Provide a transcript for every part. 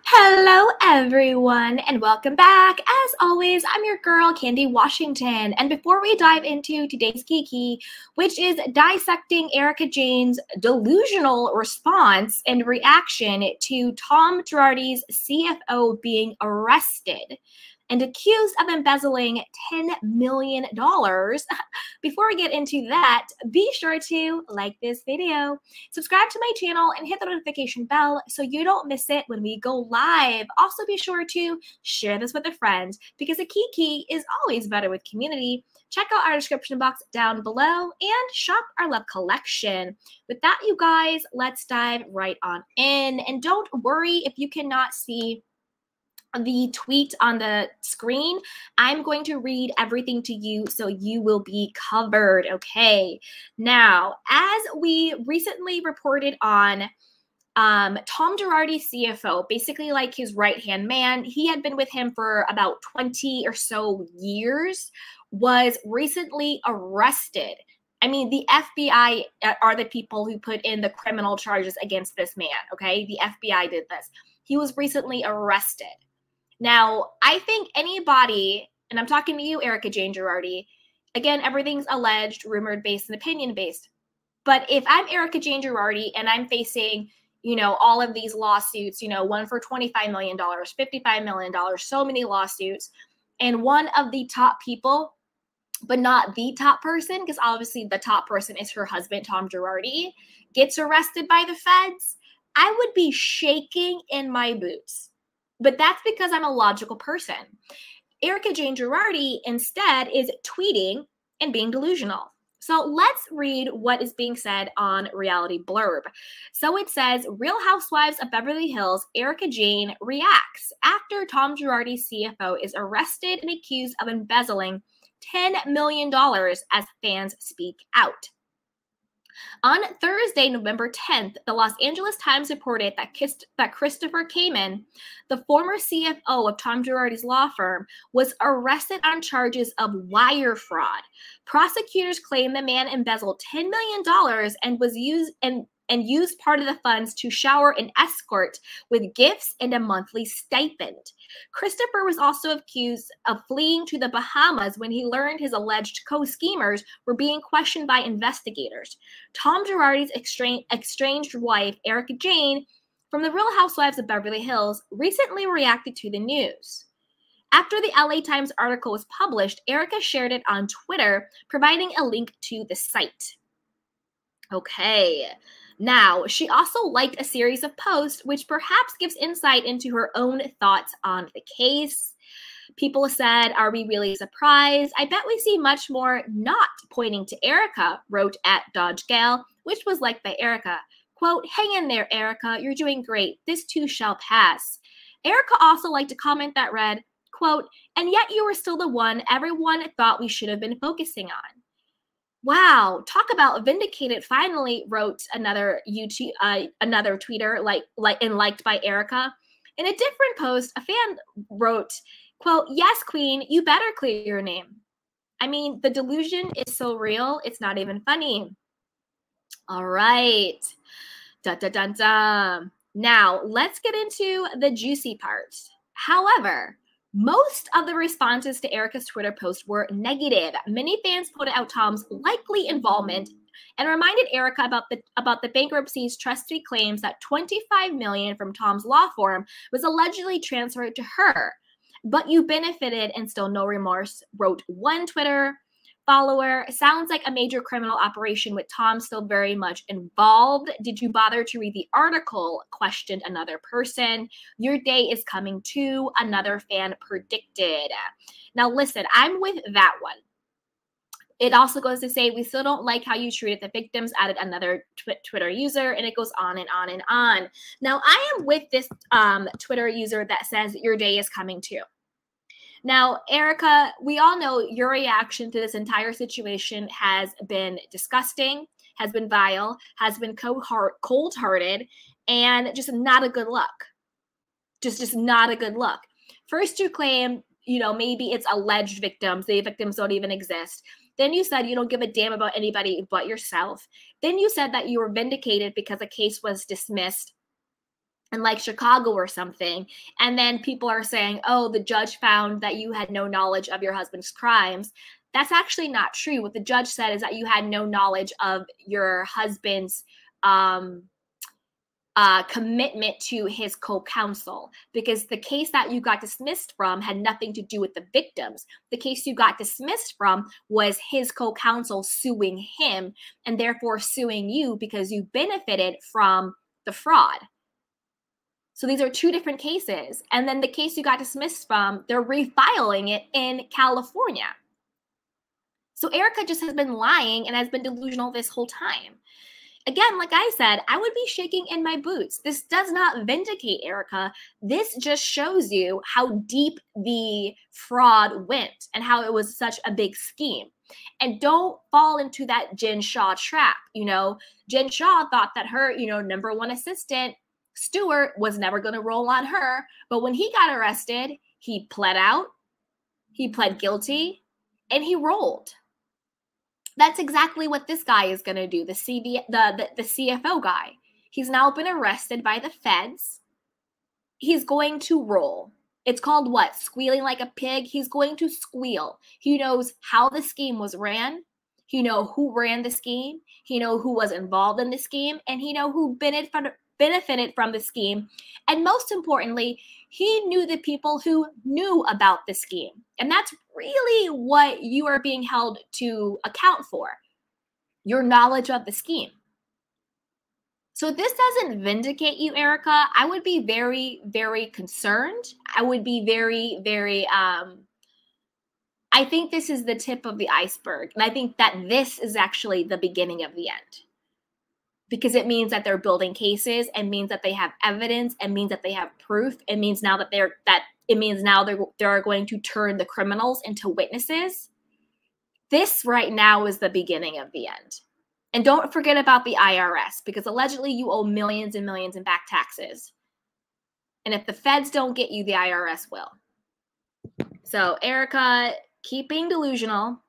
Hello, everyone, and welcome back. As always, I'm your girl, Candy Washington. And before we dive into today's Kiki, which is dissecting Erika Jayne's delusional response and reaction to Tom Girardi's CFO being arrested and accused of embezzling $10 million. Before we get into that, be sure to like this video, subscribe to my channel, and hit the notification bell so you don't miss it when we go live. Also, be sure to share this with a friend because a Kiki is always better with community. Check out our description box down below and shop our love collection. With that, you guys, let's dive right on in. And don't worry if you cannot see the tweet on the screen. I'm going to read everything to you so you will be covered, okay? Now, as we recently reported on, Tom Girardi, CFO, basically like his right-hand man, he had been with him for about 20 or so years, was recently arrested. I mean, the FBI are the people who put in the criminal charges against this man, okay? The FBI did this. He was recently arrested. Now, I think anybody, and I'm talking to you, Erika Jayne Girardi, again, everything's alleged, rumored based, and opinion based. But if I'm Erika Jayne Girardi and I'm facing, all of these lawsuits, one for $25 million, $55 million, so many lawsuits, and one of the top people, but not the top person, because obviously the top person is her husband, Tom Girardi, gets arrested by the feds, I would be shaking in my boots. But that's because I'm a logical person. Erika Jayne Girardi instead is tweeting and being delusional. So let's read what is being said on Reality Blurb. So it says, Real Housewives of Beverly Hills, Erika Jayne reacts after Tom Girardi's CFO is arrested and accused of embezzling $10 million as fans speak out. On Thursday, November 10th, the Los Angeles Times reported that Christopher Kamen, the former CFO of Tom Girardi's law firm, was arrested on charges of wire fraud. Prosecutors claim the man embezzled $10 million and was used part of the funds to shower an escort with gifts and a monthly stipend. Christopher was also accused of fleeing to the Bahamas when he learned his alleged co-schemers were being questioned by investigators. Tom Girardi's estranged wife, Erika Jayne, from the Real Housewives of Beverly Hills, recently reacted to the news. After the LA Times article was published, Erika shared it on Twitter, providing a link to the site. Okay. Now, she also liked a series of posts, which perhaps gives insight into her own thoughts on the case. People said, are we really surprised? I bet we see much more not pointing to Erika, wrote at Dodge Gal, which was liked by Erika. Quote, hang in there, Erika. You're doing great. This too shall pass. Erika also liked a comment that read, quote, and yet you were still the one everyone thought we should have been focusing on. Wow, talk about vindicated. Finally, wrote another tweeter liked by Erika. In a different post, a fan wrote, quote, yes, queen, you better clear your name. I mean, the delusion is so real, it's not even funny. All right. Dun, dun, dun, dun. Now, let's get into the juicy part. However, most of the responses to Erika's Twitter post were negative. Many fans pointed out Tom's likely involvement and reminded Erika about the bankruptcy's trustee claims that $25 million from Tom's law firm was allegedly transferred to her. But you benefited and still no remorse, wrote one Twitter follower. Sounds like a major criminal operation with Tom still very much involved. Did you bother to read the article? Questioned another person. Your day is coming too, another fan predicted. Now listen, I'm with that one. It also goes to say, we still don't like how you treated the victims, added another Twitter user, and it goes on and on and on. Now, I am with this Twitter user that says your day is coming too. Now, Erika, we all know your reaction to this entire situation has been disgusting, has been vile, has been cold-hearted, and just not a good look. Just not a good look. First, you claim, maybe it's alleged victims. The victims don't even exist. Then you said you don't give a damn about anybody but yourself. Then you said that you were vindicated because a case was dismissed in like Chicago or something, and then people are saying, oh, the judge found that you had no knowledge of your husband's crimes. That's actually not true. What the judge said is that you had no knowledge of your husband's commitment to his co-counsel, because the case that you got dismissed from had nothing to do with the victims. The case you got dismissed from was his co-counsel suing him, and therefore suing you because you benefited from the fraud. So these are two different cases. And then the case you got dismissed from, they're refiling it in California. So Erika just has been lying and has been delusional this whole time. Again, like I said, I would be shaking in my boots. This does not vindicate Erika. This just shows you how deep the fraud went and how it was such a big scheme. And don't fall into that Jen Shah trap. You know, Jen Shah thought that her, number one assistant, Stewart, was never going to roll on her. But when he got arrested, he pled out, he pled guilty, and he rolled. That's exactly what this guy is going to do, the CFO guy. He's now been arrested by the feds. He's going to roll. It's called what? Squealing like a pig. He's going to squeal. He knows how the scheme was ran. He knows who ran the scheme. He knows who was involved in the scheme. And he knows who benefited from the scheme. And most importantly, he knew the people who knew about the scheme. And that's really what you are being held to account for, your knowledge of the scheme. So this doesn't vindicate you, Erika. I would be very, very concerned. I would be very, very, I think this is the tip of the iceberg. And I think that this is actually the beginning of the end. Because it means that they're building cases, and means that they have evidence, and means that they have proof. It means now that they're going to turn the criminals into witnesses. This right now is the beginning of the end. And don't forget about the IRS, because allegedly you owe millions and millions in back taxes. And if the feds don't get you, the IRS will. So Erika, keep being delusional.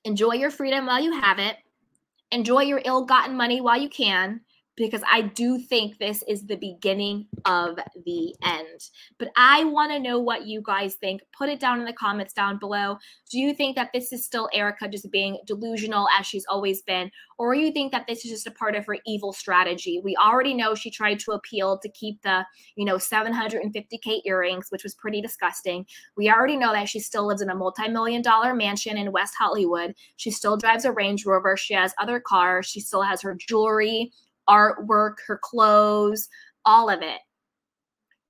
Enjoy your freedom while you have it. Enjoy your ill-gotten money while you can, because I do think this is the beginning of the end. But I want to know what you guys think. Put it down in the comments down below. Do you think that this is still Erika just being delusional as she's always been? Or you think that this is just a part of her evil strategy? We already know she tried to appeal to keep the, $750K earrings, which was pretty disgusting. We already know that she still lives in a multi-million-dollar mansion in West Hollywood. She still drives a Range Rover. She has other cars. She still has her jewelry, artwork, her clothes, all of it.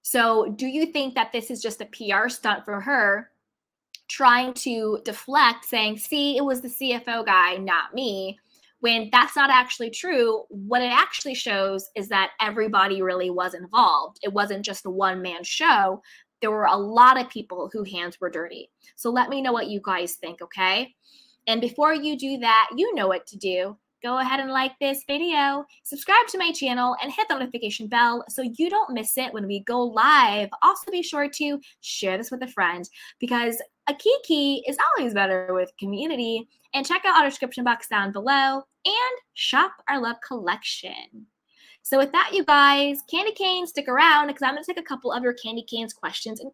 So do you think that this is just a PR stunt for her, trying to deflect, saying, see, it was the CFO guy, not me, when that's not actually true? What it actually shows is that everybody really was involved. It wasn't just a one-man show. There were a lot of people whose hands were dirty. So let me know what you guys think, okay? And before you do that, you know what to do. Go ahead and like this video, subscribe to my channel, and hit the notification bell so you don't miss it when we go live. Also, be sure to share this with a friend, because a kiki is always better with community. And check out our description box down below and shop our love collection. So with that, you guys, candy canes, stick around, because I'm going to take a couple of your candy canes questions and